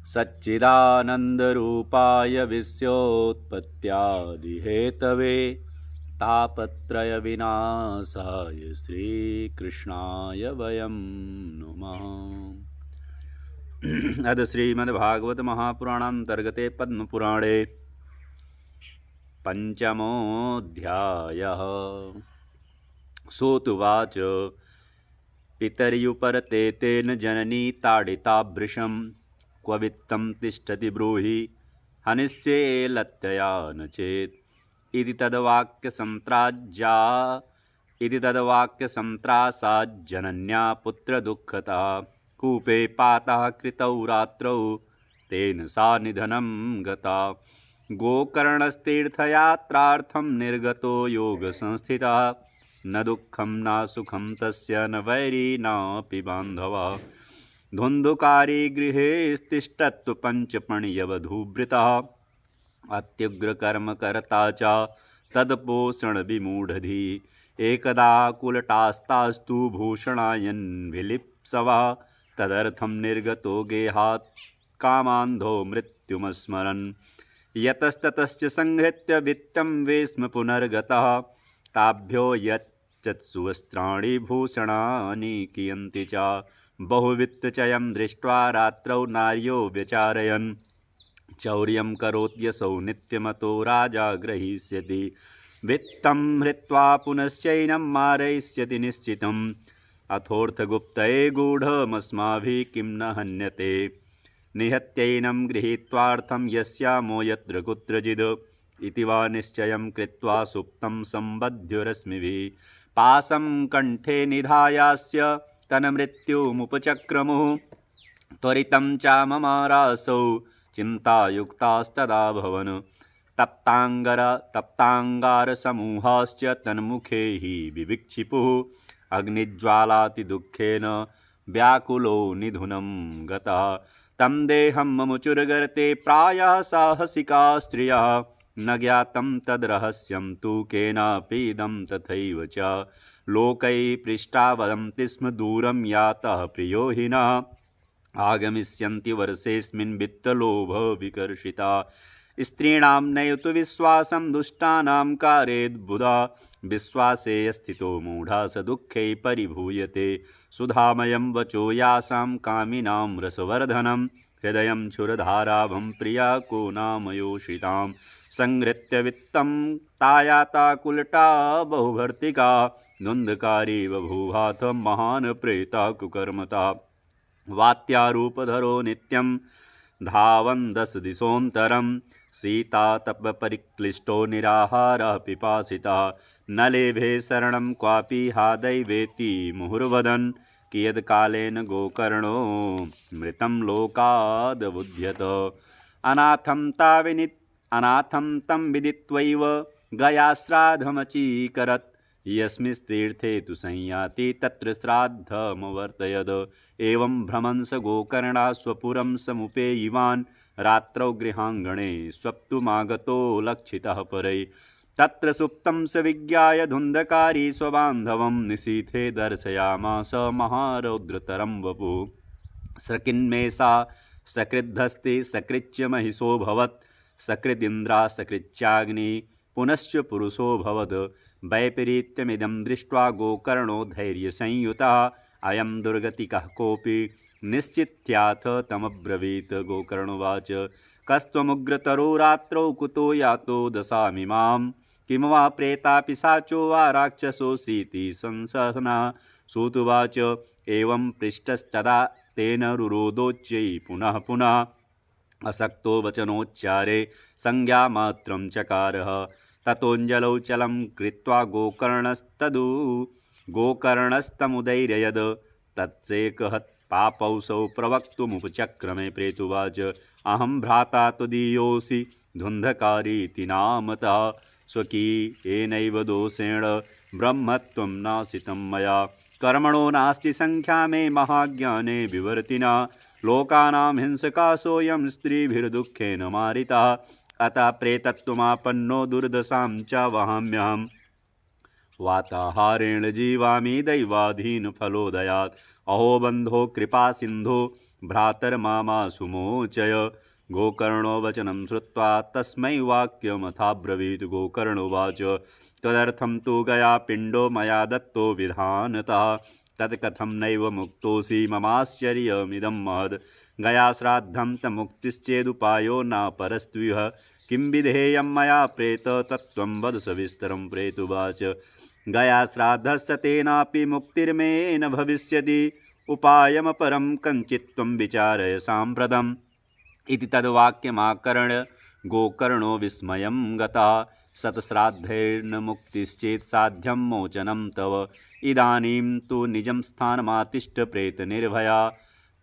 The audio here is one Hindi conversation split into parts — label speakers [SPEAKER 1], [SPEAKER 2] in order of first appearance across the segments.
[SPEAKER 1] सच्चिदानन्दरूपाय विश्वोत्पत्त्यादिहेतवे तापत्रयविनाशाय श्रीकृष्णाय वयं नुमः। अद श्रीमद्भागवत महापुराणान्तर्गते पद्मपुराणे पंचमोऽध्यायः। सूतुवाच पितर्युपरते तेन जननी ताडिताभृशं क्व वित्तं तिष्ठति ब्रूहि हनिष्ये लत्तया न चेत् इति तद्वाक्यसन्त्रासाज्जनन्या पुत्रदुःखतः कूपे पातः कृतौ रात्रौ तेन सा निधनं गता। गोकर्णस्तीर्थयात्रार्थं निर्गतो योगसंस्थितः न दुःखं न सुखं तस्य न वैरी नापि बान्धवः। धुन्धुकारी गृहे तिष्ठत्तु पञ्चपण्यवधूभृतः अत्युग्रकर्मकर्ता च तत्पोषणविमूढधी। एकदा कुलटास्तास्तु भूषणायन् विलिप्सवः तदर्थं निर्गतो गेहात् कामान्धो मृत्युमस्मरन्। यतस्ततश्च संहृत्य वित्तं वेश्म पुनर्गतः ताभ्यो यच्चत्सु वस्त्राणि भूषणानि कियन्ति च। बहुवित्तचयं दृष्ट्वा रात्रौ नार्यो व्यचारयन् चौर्यं करोत्यसौ नित्यमतो राजा ग्रहीष्यति। वित्तं हृत्वा पुनश्चैनं मारयिष्यति निश्चितम् अथोऽर्थगुप्तये गूढमस्माभिः किं न हन्यते। निहत्यैनं गृहीत्वार्थं यस्यामो यत्र कुत्रचिद् इति वा निश्चयं कृत्वा सुप्तं सम्बध्य पाशं कण्ठे निधायास्य तन्मृत्युमुपचक्रमुः। त्वरितं चाममारासौ चिन्तायुक्तास्तदाभवन् तप्ताङ्गारसमूहाश्च तन्मुखे हि विविक्षिपुः। अग्निज्वालातिदुःखेन व्याकुलो निधुनं गतः तं देहं ममुचुर्गर्ते प्रायः साहसिका स्त्रियः। न ज्ञातं तद्रहस्यं तु केनापि इदं तथैव च। लोकैः पृष्टा वदन्ति स्म दूरं यातः प्रियो हि नः आगमिष्यन्ति वर्षेऽस्मिन् वित्तलोभविकर्षिता। स्त्रीणां नैव तु विश्वासं दुष्टानां कारयेद्बुधा। विश्वासे स्थितो मूढा स दुःखै परिभूयते। सुधामयं वचो यासां कामिनां रसवर्धनं हृदयं क्षुरधाराभं प्रिया को नामयोषितां। संहृत्य वित्तं तायाता कुलटा बहुभर्तिका धुन्धकारी बभूवाथ महान् प्रेता कुकर्मता। वात्यारूपधरो नित्यं धावन् दश दिशोऽन्तरं शीतातपपरिक्लिष्टो निराहारः पिपासितः। न लेभे शरणं क्वापि हा दैवेति मुहुर्वदन् कियत्कालेन गोकर्णो मृतं लोकादबुध्यत। अनाथं तं विदित्वैव गया श्राद्धमचीकरत् यस्मिंस्तीर्थे तु संयाति तत्र श्राद्धमवर्तयद। एवं भ्रमन् स गोकर्णा स्वपुरं समुपेयिवान् रात्रौ गृहाङ्गणे स्वप्तुमागतो लक्षितः परै। तत्र सुप्तं स विज्ञाय धुन्धकारी स्वबान्धवं निशीथे दर्शयामास महारौद्रतरं वपुः। सकृन्मेषा सकृद्धस्ति सकृच्च महिषोऽभवत् सकृदिन्द्रा सकृच्चाग्निः पुनश्च पुरुषोऽभवत्। वैपरीत्यमिदं दृष्ट्वा गोकर्णो धैर्यसंयुतः अयं दुर्गतिकः कोऽपि निश्चित्याथ तमब्रवीत्। गोकर्णोवाच कस्त्वमुग्रतरो रात्रौ कुतो यातो दशामिमां किं वा प्रेता पिशाचो वा राक्षसोऽसीति संसहना। सूतुवाच एवं पृष्टस्तदा तेन रुरोदोच्चै पुनः पुनः असक्तो वचनोच्चारे संज्ञामात्रं चकारः। ततोऽञ्जलौ चलं कृत्वा गोकर्णस्तमुदैरयद तत्सेकहत्पापौसौ प्रवक्तुमुपचक्रमे। प्रेतुवाच अहं भ्राता त्वदीयोऽसि धुन्धकारीति नामतः स्वकीयेनैव दोषेण ब्रह्मत्वं नाशितं मया। कर्मणो नास्ति संख्या मे महाज्ञाने विवर्तिना लोकानां हिंसकासोऽयं स्त्रीभिर्दुःखेन मारितः। अतः प्रेतत्वमापन्नो दुर्दशां च वहाम्यहम्। वाताहारेण जीवामि दैवाधीन फलोदयात्। अहो बन्धो कृपा सिन्धो भ्रातर्मामासुमोचय। गोकर्णो वचनं श्रुत्वा तस्मै वाक्यमथाब्रवीत्। गोकर्णोवाच तदर्थं तु गया पिण्डो मया दत्तो विधानतः। तत्कथं नैव मुक्तोऽसि ममाश्चर्यमिदं महद्। गया श्राद्धं तमुक्तिश्चेदुपायो न परस्त्विह। किं विधेयं मया प्रेत तत्त्वं वद सविस्तरं। प्रेतुवाच गया श्राद्धस्य तेनापि मुक्तिर्मे न भविष्यति। उपायमपरं कञ्चित्त्वं विचारय साम्प्रतम्। इति तद्वाक्यमाकर्ण्य गोकर्णो विस्मयं गतः। शतश्राद्धैर्न मुक्तिश्चेत् साध्यं मोचनं तव। इदानीं तु निजं स्थानमातिष्ठ प्रेतनिर्भया।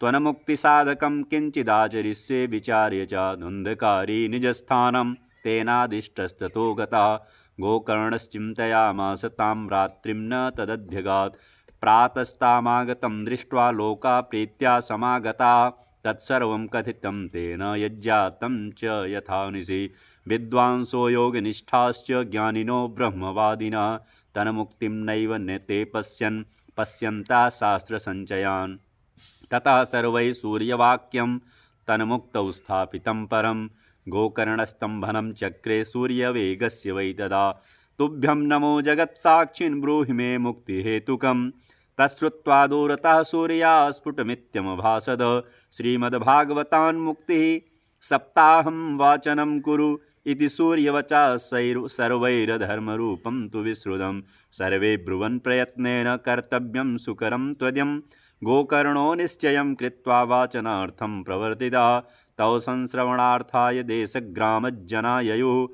[SPEAKER 1] त्वन्मुक्तिसाधकं किञ्चिदाचरिष्ये विचार्य च। धुन्धकारी निजस्थानं तेनादिष्टस्ततो गतः। गोकर्णश्चिन्तयामास तां रात्रिं न तदध्यगात्। प्रातस्तामागतं दृष्ट्वा लोका प्रीत्या समागताः। तत्सर्वं कथितं तेन यज्जातं च यथानिशि। विद्वांसो योगनिष्ठाश्च ज्ञानिनो ब्रह्मवादिनः। तन्मुक्तिं नैव न ते पश्यन्तः शास्त्रसञ्चयान्। ततः सर्वैः सूर्यवाक्यं तन्मुक्तौ स्थापितं परम्। गोकर्णस्तम्भनं चक्रे सूर्यवेगस्य वै तदा। तुभ्यं नमो जगत्साक्षिन् ब्रूहि मे मुक्तिहेतुकम्। तच्छ्रुत्वा दूरतः सूर्याः स्फुटमित्यमभासत। श्रीमद्भागवतान्मुक्तिः सप्ताहं वाचनं कुरु। इति सूर्यवचा सर्वैरधर्मरूपं तु विश्रुतं। सर्वे ब्रुवन् प्रयत्नेन कर्तव्यं सुकरं त्वद्यं। गोकर्णो निश्चयं कृत्वा वाचनार्थं प्रवर्तितः। तौ संश्रवणार्थाय देशग्रामजना ययुः।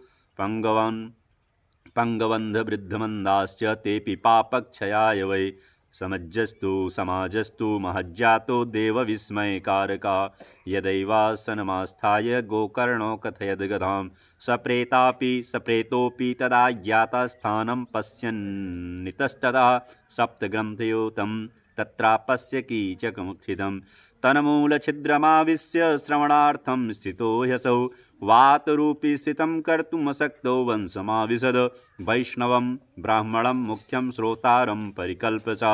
[SPEAKER 1] पङ्गबन्धवृद्धमन्दाश्च तेऽपि पापक्षयाय वै। समाजस्तु महज्जातो देवविस्मयकारका। यदैवासनमास्थाय गोकर्णो कथयद्गतां। सप्रेतोऽपि तदा ज्ञातस्थानं पश्यन्नितस्तदा। सप्तग्रन्थयुतं तत्रापश्य कीचकमुत्थितं। तन्मूलछिद्रमाविश्य श्रवणार्थं स्थितो ह्यसौ। वातरूपी स्थितं कर्तुमशक्तो वंशमाविशद। वैष्णवं ब्राह्मणं मुख्यं श्रोतारं परिकल्प्य च।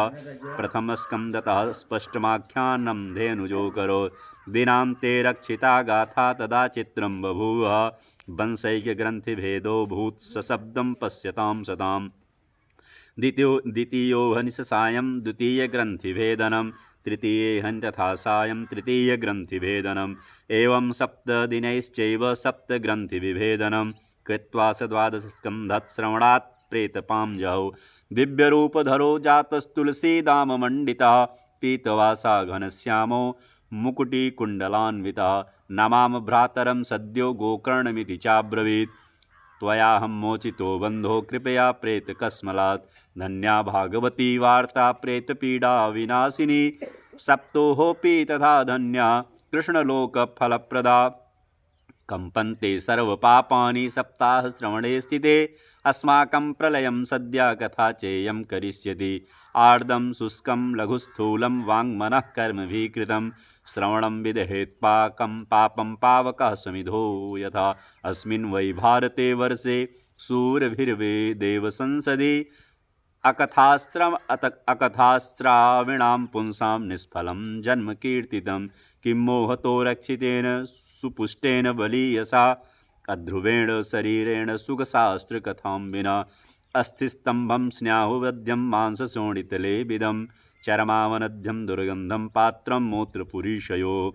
[SPEAKER 1] प्रथमस्कन्धतः स्पष्टमाख्यानं धेनुजो करोत्। दिनान्ते रक्षिता गाथा तदा चित्रं बभूव। वंशैकग्रन्थिभेदो भूत् सशब्दं पश्यतां सदाम्। द्वितीयो हनिशसायं द्वितीयग्रन्थिभेदनं। तृतीये हन् तथा सायं तृतीयग्रन्थिभेदनम्। एवं सप्तदिनैश्चैव सप्तग्रन्थिविभेदनं कृत्वा स द्वादशस्कन्धात् श्रवणात् प्रेतपां जहौ। दिव्यरूपधरो जातस्तुलसीदाममण्डितः। पीतवासा घनश्यामो मुकुटिकुण्डलान्वितः। नमाम भ्रातरं सद्यो गोकर्णमिति चाब्रवीत्। त्वयाहं मोचितो बन्धो कृपया प्रेतकस्मलात्। धन्या भागवती वार्ता प्रेतपीडा विनाशिनी। सप्तोऽपि तथा धन्या कृष्णलोकफलप्रदा। कम्पन्ते सर्वपापानि सप्ताहश्रवणे स्थिते। अस्माकं प्रलयं सद्या कथा चेयं करिष्यति। आर्द्रं शुष्कं लघुस्थूलं वाङ्मनः कर्मभिः कृतं। श्रवणं विदहेत् पापं पावकः समिधो यथा। अस्मिन् वै भारते वर्षे शूरभिर्वेदेव संसदि। अकथाश्राविणां पुंसां निष्फलं जन्म कीर्तितं। किं मोहतो रक्षितेन सुपुष्टेन बलीयसा। अध्रुवेण शरीरेण सुखशास्त्रकथां विना। अस्थिस्तम्भं स्न्याहुवध्यं मांसशोणितलेबिदं। चरमावनध्यं दुर्गन्धं पात्रं मूत्रपुरीशयोः।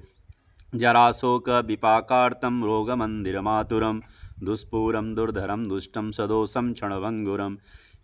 [SPEAKER 1] जराशोकविपाकार्तं रोगमन्दिरमातुरं। दुष्पूरं दुर्धरं दुष्टं सदोषं क्षणभङ्गुरं।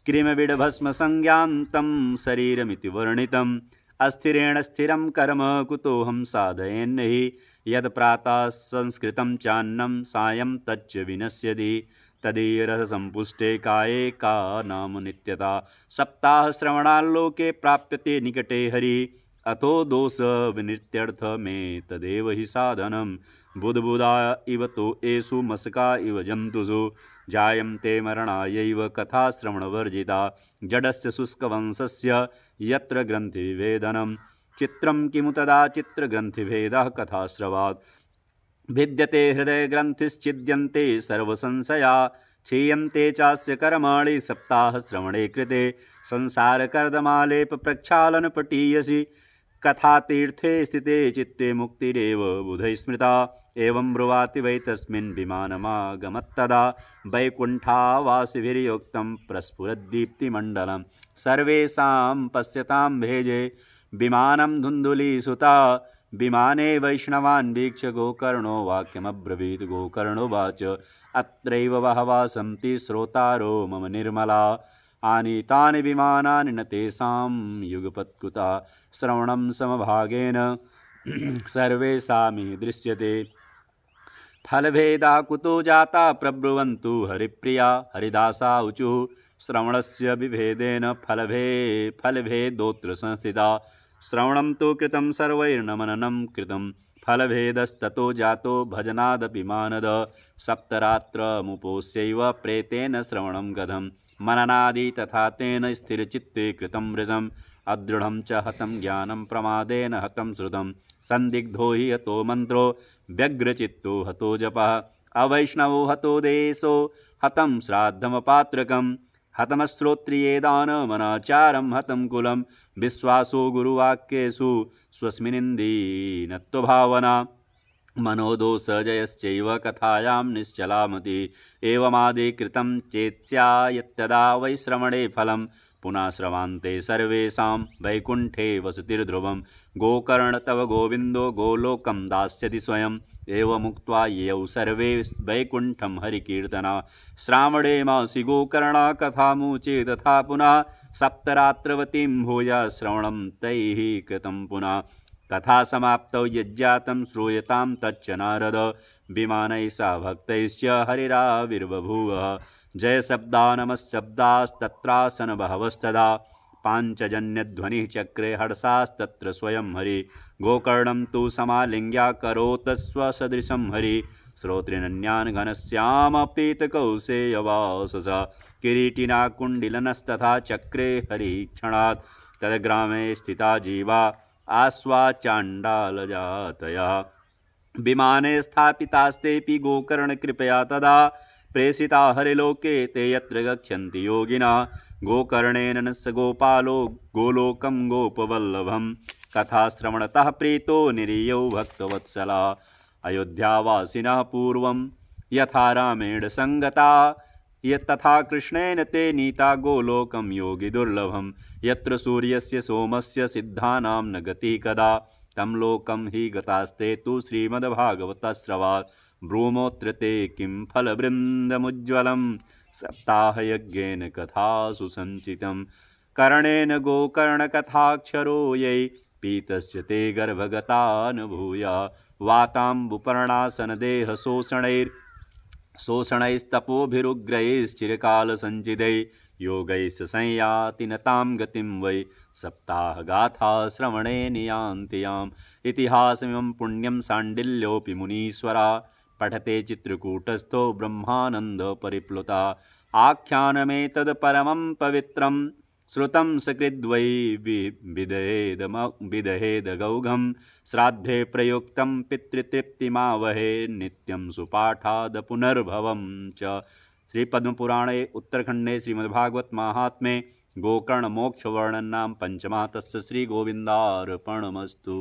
[SPEAKER 1] क्रिमविडभस्मसंज्ञान्तं शरीरमिति वर्णितम्। अस्थिरेण स्थिरं कर्म कुतोऽहं साधयेन्हि। यद् प्रातः संस्कृतं चान्नं सायं तच्च विनश्यति। तदीयरससम्पुष्टे काये का नाम नित्यता। सप्ताहश्रवणाल्लोके प्राप्यते निकटे हरिः। अथो दोषविनित्यर्थ मे तदेव हि साधनं। बुद्बुदा इव तो एषु मशका इव जन्तुषु। जायन्ते मरणायैव कथाश्रवणवर्जिता। जडस्य शुष्कवंशस्य यत्र ग्रन्थिविभेदनं। चित्रं किमु तदा चित्रग्रन्थिभेदः कथाश्रवात्। भिद्यते हृदयग्रन्थिश्छिद्यन्ते सर्वसंशया। क्षीयन्ते चास्य कर्माणि सप्ताहश्रवणे कृते। संसारकर्दमालेप प्रक्षालनपटीयसि। कथातीर्थे स्थिते चित्ते मुक्तिरेव बुधैः स्मृता एवं ब्रुवाति वै तस्मिन् विमानमागमत्तदा वैकुण्ठावासिभिर्युक्तं प्रस्फुरद्दीप्तिमण्डलं सर्वेषां पश्यतां भेजे विमानं धुन्धुलीसुता विमाने वैष्णवान् वीक्ष्य गोकर्णो वाक्यमब्रवीत् गोकर्णोवाच अत्रैव बहवः सन्ति श्रोतारो मम निर्मला आनीतानि विमानानि न तेषां युगपत्कृता श्रवणं समभागेन सर्वेषामिह दृश्यते फलभेदा कुतो जाता प्रब्रुवन्तु हरिप्रिया हरिदासा ऊचुः श्रवणस्य विभेदेन फलभेदोऽत्र संस्थिता श्रवणं तु कृतं सर्वैर्न मननं कृतं फलभेदस्ततो जातो भजनादपि मानद सप्तरात्रमुपोस्यैव प्रेतेन श्रवणं गधं मननादि तथा तेन स्थिरचित्ते कृतं वृजम् अदृढ़ं च हतं ज्ञानं प्रमादेन हतं श्रुतं संदिग्धो हि हतो मन्त्रो व्यग्रचित्तो हतो जपः अवैष्णवो हतो देशो हतं श्राद्धमपात्रकं हतमश्रोत्रिये दानमनाचारं हतं कुलं विश्वासो गुरुवाक्येषु स्वस्मिनिन्दीनत्वभावना मनोदोषजयश्चैव कथायां निश्चलामति एवमादिकृतं चेत्स्यायत्तदा वै श्रवणे फलं पुनः श्रवान्ते सर्वेषां वैकुण्ठे वसतिर्ध्रुवं गोकर्ण तव गोविन्दो गोलोकं दास्यति स्वयम् एवमुक्त्वा ययौ सर्वे वैकुण्ठं हरिकीर्तना श्रावणे मासि गोकर्णा कथामुचे तथा पुनः सप्तरात्रवतीं भूया श्रवणं तैः कृतं पुनः कथा समाप्तौ यज्जातं श्रूयतां तच्च नारद विमानैः सा भक्तैश्च हरिराविर्बभूवः जय शब्दा नमःशब्दास्तत्रासन बहवस्तदा पाञ्चजन्यध्वनिः चक्रे हर्षास्तत्र स्वयं हरि गोकर्णं तु समालिङ्ग्याकरोत् स्वसदृशं हरि श्रोतृनन्यान् घनश्यामपीतकौशेयवासस किरीटिना कुण्डिलनस्तथा चक्रे हरिः क्षणात् तद्ग्रामे स्थिता जीवा आस्वाचाण्डालजातयः विमाने स्थापितास्तेऽपि गोकर्णकृपया तदा प्रेषिता हरिलोके ते यत्र गच्छन्ति योगिनः गोकर्णेन न स गोपालो गोलोकं गोपवल्लभं कथाश्रवणतः प्रीतो निरीयौ भक्तवत्सला अयोध्यावासिनः पूर्वं यथा रामेण संगता तथा कृष्णेन ते नीता गोलोकं योगी दुर्लभं यत्र सूर्यस्य सोमस्य सिद्धानां न गतिः कदा तं लोकं हि गतास्ते तु श्रीमद्भागवतश्रवात् ब्रूमोऽत्र ते किं फलवृन्दमुज्ज्वलं सप्ताहयज्ञेन कथासु सञ्चितं कर्णेन गोकर्णकथाक्षरो यै पीतस्य ते गर्भगतानुभूया वातां बुपर्णासनदेहशोषणैस्तपोभिरुग्रैश्चिरकालसञ्चितैः योगैः संयाति न तां गतिं वै सप्ताहगाथा श्रवणे नियान्ति याम् इतिहासमिमं पुण्यं शाण्डिल्योऽपि मुनीश्वरा पठते चित्रकूटस्थो ब्रह्मानन्दपरिप्लुता आख्यानमेतद् परमं पवित्रं श्रुतं सकृद्वै विदहेदगौघं श्राद्धे प्रयुक्तं पितृतृप्तिमावहे नित्यं सुपाठाद पुनर्भवं च श्रीपद्मपुराणे उत्तरखण्डे श्रीमद्भागवत महात्म्ये गोकर्ण मोक्ष वर्णन नाम पंचमा तस्य श्री गोविंदार्पणमस्तु।